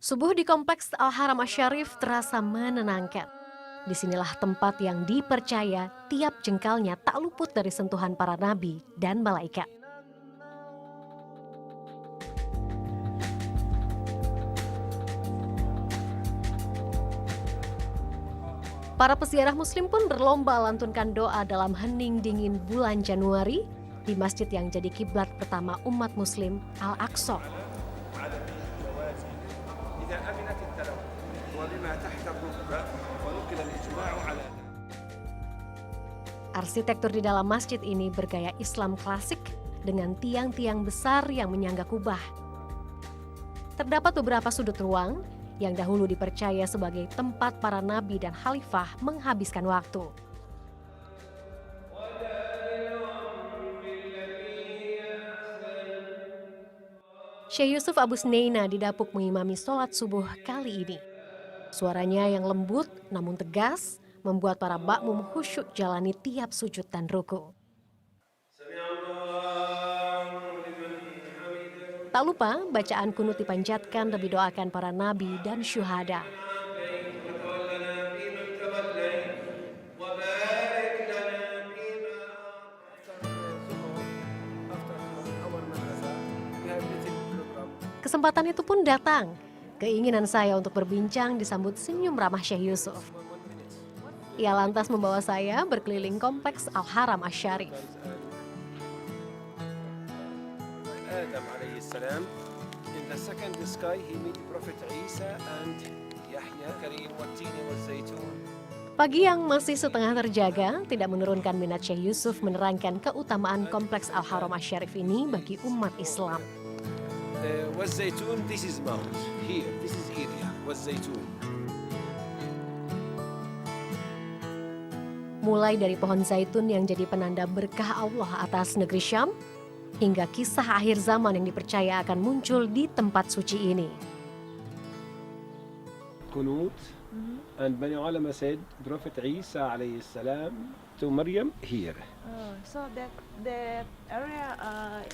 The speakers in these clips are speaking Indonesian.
Subuh di Kompleks Al-Haram Asy-Syarif terasa menenangkan. Disinilah tempat yang dipercaya tiap jengkalnya tak luput dari sentuhan para nabi dan malaikat. Para peziarah muslim pun berlomba lantunkan doa dalam hening dingin bulan Januari di masjid yang jadi kiblat pertama umat muslim, Al-Aqsa. Arsitektur di dalam masjid ini bergaya Islam klasik dengan tiang-tiang besar yang menyangga kubah. Terdapat beberapa sudut ruang yang dahulu dipercaya sebagai tempat para nabi dan khalifah menghabiskan waktu. Syekh Yusuf Abu Sneina didapuk mengimami sholat subuh kali ini. Suaranya yang lembut namun tegas membuat para makmum khusyuk jalani tiap sujud dan ruku. Tak lupa bacaan kunut dipanjatkan dan didoakan para nabi dan syuhada. Kesempatan itu pun datang. Keinginan saya untuk berbincang disambut senyum ramah Syekh Yusuf. Ia lantas membawa saya berkeliling Kompleks Al-Haram Asy-Syarif. Adam alaihi salam, in the second sky he meet Prophet Isa and Yahya karim wat-tini waz-zaitun. Pagi yang masih setengah terjaga tidak menurunkan minat Syekh Yusuf menerangkan keutamaan Kompleks Al-Haram Asy-Syarif ini bagi umat Islam. Waz-zaitun, this is mount. Here, this is area. Waz-zaitun. Mulai dari pohon zaitun yang jadi penanda berkah Allah atas negeri Syam, hingga kisah akhir zaman yang dipercaya akan muncul di tempat suci ini. Kunut, and Bani Ulama said Prophet Isa alayhi salam to Maryam here. So that area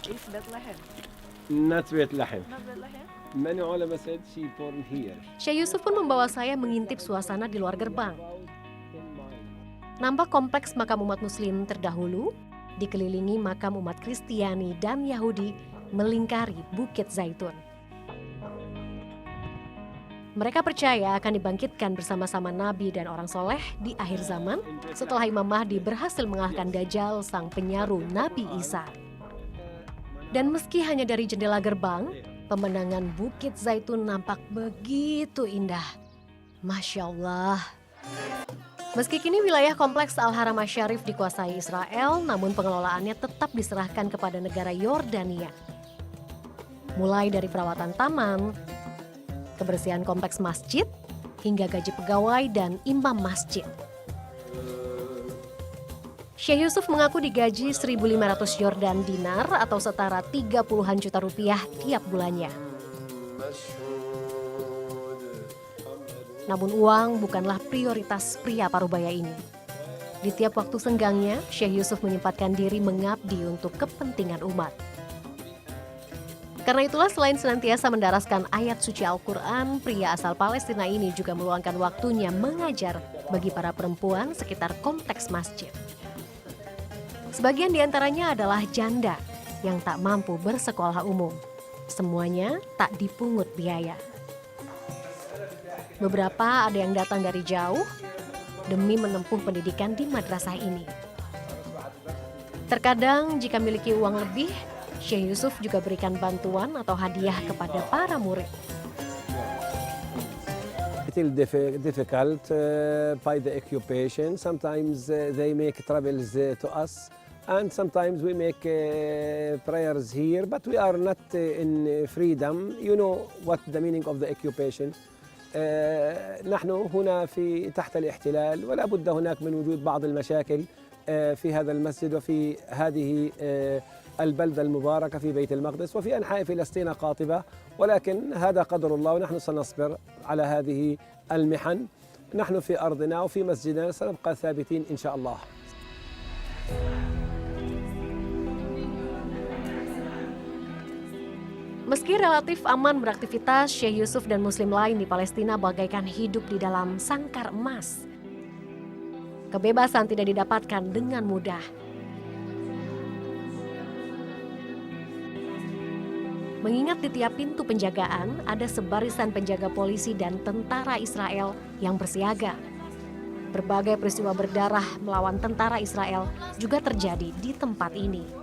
is Bethlehem. Not Bethlehem. Not Bethlehem. Many ulama said she born here. Syekh Yusuf pun membawa saya mengintip suasana di luar gerbang. Nampak kompleks makam umat muslim terdahulu, dikelilingi makam umat Kristiani dan Yahudi melingkari Bukit Zaitun. Mereka percaya akan dibangkitkan bersama-sama nabi dan orang soleh di akhir zaman setelah Imam Mahdi berhasil mengalahkan Dajjal sang penyaru Nabi Isa. Dan meski hanya dari jendela gerbang, pemandangan Bukit Zaitun nampak begitu indah. Masya Allah. Meski kini wilayah Kompleks Al-Haram Asy-Syarif dikuasai Israel, namun pengelolaannya tetap diserahkan kepada negara Yordania. Mulai dari perawatan taman, kebersihan kompleks masjid, hingga gaji pegawai dan imam masjid. Syekh Yusuf mengaku digaji 1.500 Yordan dinar atau setara 30-an juta rupiah tiap bulannya. Namun uang bukanlah prioritas pria parubaya ini. Di tiap waktu senggangnya, Syekh Yusuf menyempatkan diri mengabdi untuk kepentingan umat. Karena itulah selain senantiasa mendaraskan ayat suci Al-Quran, pria asal Palestina ini juga meluangkan waktunya mengajar bagi para perempuan sekitar kompleks masjid. Sebagian diantaranya adalah janda yang tak mampu bersekolah umum. Semuanya tak dipungut biaya. Beberapa ada yang datang dari jauh demi menempuh pendidikan di madrasah ini. Terkadang jika miliki uang lebih, Syekh Yusuf juga berikan bantuan atau hadiah kepada para murid. It is difficult by the occupation. Sometimes they make troubles to us, and sometimes we make prayers here, but we are not in freedom. You know what the meaning of the occupation. نحن هنا في تحت الاحتلال ولا بد هناك من وجود بعض المشاكل في هذا المسجد وفي هذه البلدة المباركة في بيت المقدس وفي أنحاء فلسطين قاطبة، ولكن هذا قدر الله ونحن سنصبر على هذه المحن. نحن في أرضنا وفي مسجدنا سنبقى ثابتين إن شاء الله. Meski relatif aman beraktivitas, Syekh Yusuf dan Muslim lain di Palestina bagaikan hidup di dalam sangkar emas. Kebebasan tidak didapatkan dengan mudah. Mengingat di tiap pintu penjagaan ada sebarisan penjaga polisi dan tentara Israel yang bersiaga. Berbagai peristiwa berdarah melawan tentara Israel juga terjadi di tempat ini.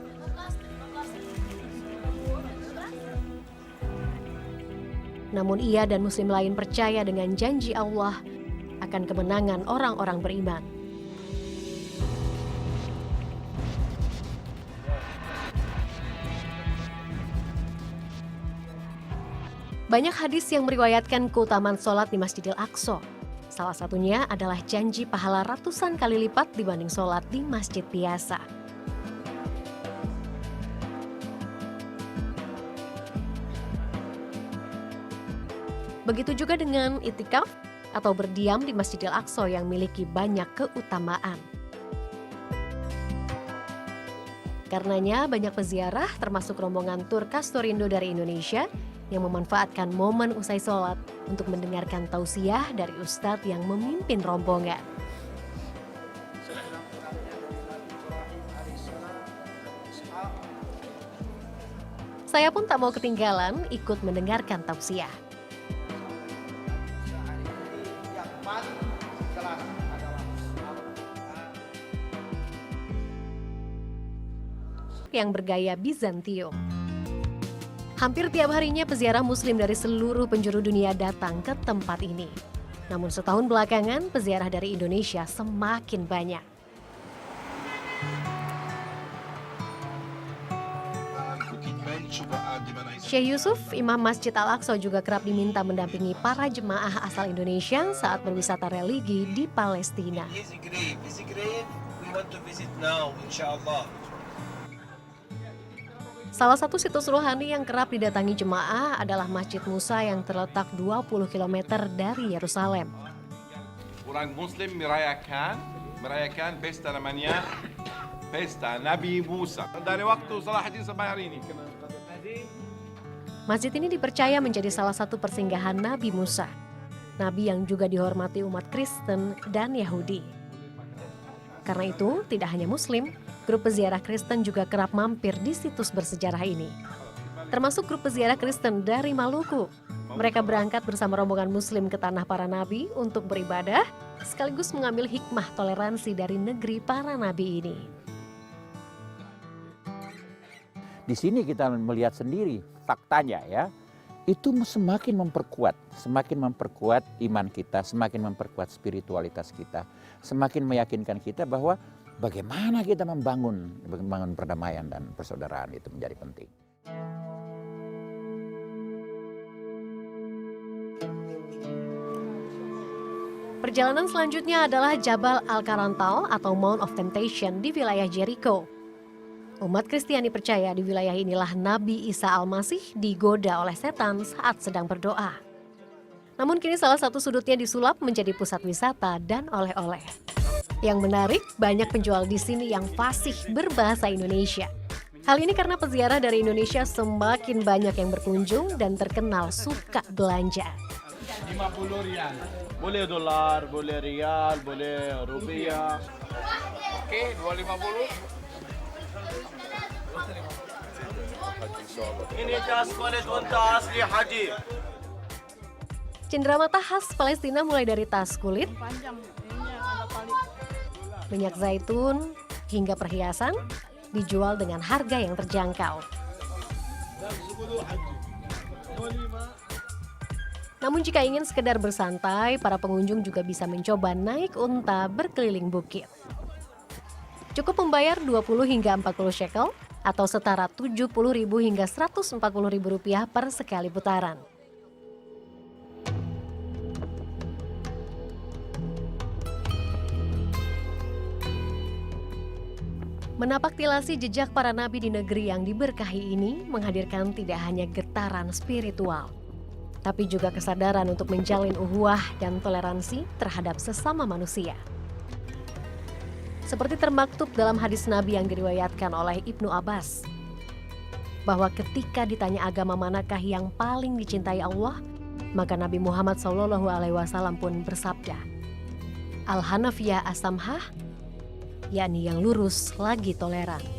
Namun ia dan Muslim lain percaya dengan janji Allah akan kemenangan orang-orang beriman. Banyak hadis yang meriwayatkan keutamaan sholat di Masjidil Aqsa. Salah satunya adalah janji pahala ratusan kali lipat dibanding sholat di masjid biasa. Begitu juga dengan itikaf atau berdiam di Masjidil Aqsa yang memiliki banyak keutamaan. Karenanya banyak peziarah termasuk rombongan tur Kastorindo dari Indonesia yang memanfaatkan momen usai sholat untuk mendengarkan tausiah dari ustadz yang memimpin rombongan. Saya pun tak mau ketinggalan ikut mendengarkan tausiah. Yang bergaya Bizantium. Hampir tiap harinya peziarah Muslim dari seluruh penjuru dunia datang ke tempat ini. Namun setahun belakangan peziarah dari Indonesia semakin banyak. Syekh Yusuf, Imam Masjid Al-Aqsa juga kerap diminta mendampingi para jemaah asal Indonesia saat berwisata religi di Palestina. Salah satu situs rohani yang kerap didatangi jemaah adalah Masjid Musa yang terletak 20 km dari Yerusalem. Orang Muslim merayakan pesta namanya Pesta Nabi Musa. Dari waktu Salahuddin sampai hari ini. Masjid ini dipercaya menjadi salah satu persinggahan Nabi Musa, nabi yang juga dihormati umat Kristen dan Yahudi. Karena itu, tidak hanya Muslim, grup peziarah Kristen juga kerap mampir di situs bersejarah ini. Termasuk grup peziarah Kristen dari Maluku. Mereka berangkat bersama rombongan Muslim ke tanah para nabi untuk beribadah, sekaligus mengambil hikmah toleransi dari negeri para nabi ini. Di sini kita melihat sendiri faktanya ya, itu semakin memperkuat iman kita, semakin memperkuat spiritualitas kita, semakin meyakinkan kita bahwa bagaimana kita membangun perdamaian dan persaudaraan itu menjadi penting. Perjalanan selanjutnya adalah Jabal Al-Karantal atau Mount of Temptation di wilayah Jericho. Umat Kristiani percaya di wilayah inilah Nabi Isa Al-Masih digoda oleh setan saat sedang berdoa. Namun kini salah satu sudutnya disulap menjadi pusat wisata dan oleh-oleh. Yang menarik, banyak penjual di sini yang fasih berbahasa Indonesia. Hal ini karena peziarah dari Indonesia semakin banyak yang berkunjung dan terkenal suka belanja. 50 rial. Boleh dolar, boleh rial, boleh rupiah. Oke, 250. Ini tas kulit unta asli haji. Cenderamata khas Palestina mulai dari tas kulit, minyak zaitun, hingga perhiasan dijual dengan harga yang terjangkau. Namun jika ingin sekedar bersantai, para pengunjung juga bisa mencoba naik unta berkeliling bukit. Cukup membayar 20 hingga 40 shekel atau setara 70.000 hingga 140.000 rupiah per sekali putaran. Menapaktilasi jejak para nabi di negeri yang diberkahi ini menghadirkan tidak hanya getaran spiritual, tapi juga kesadaran untuk menjalin ukhuwah dan toleransi terhadap sesama manusia. Seperti termaktub dalam hadis Nabi yang diriwayatkan oleh Ibnu Abbas. bahwa ketika ditanya agama manakah yang paling dicintai Allah, maka Nabi Muhammad SAW pun bersabda, Al-Hanafiyah As-Samhah, yakni yang lurus lagi toleran.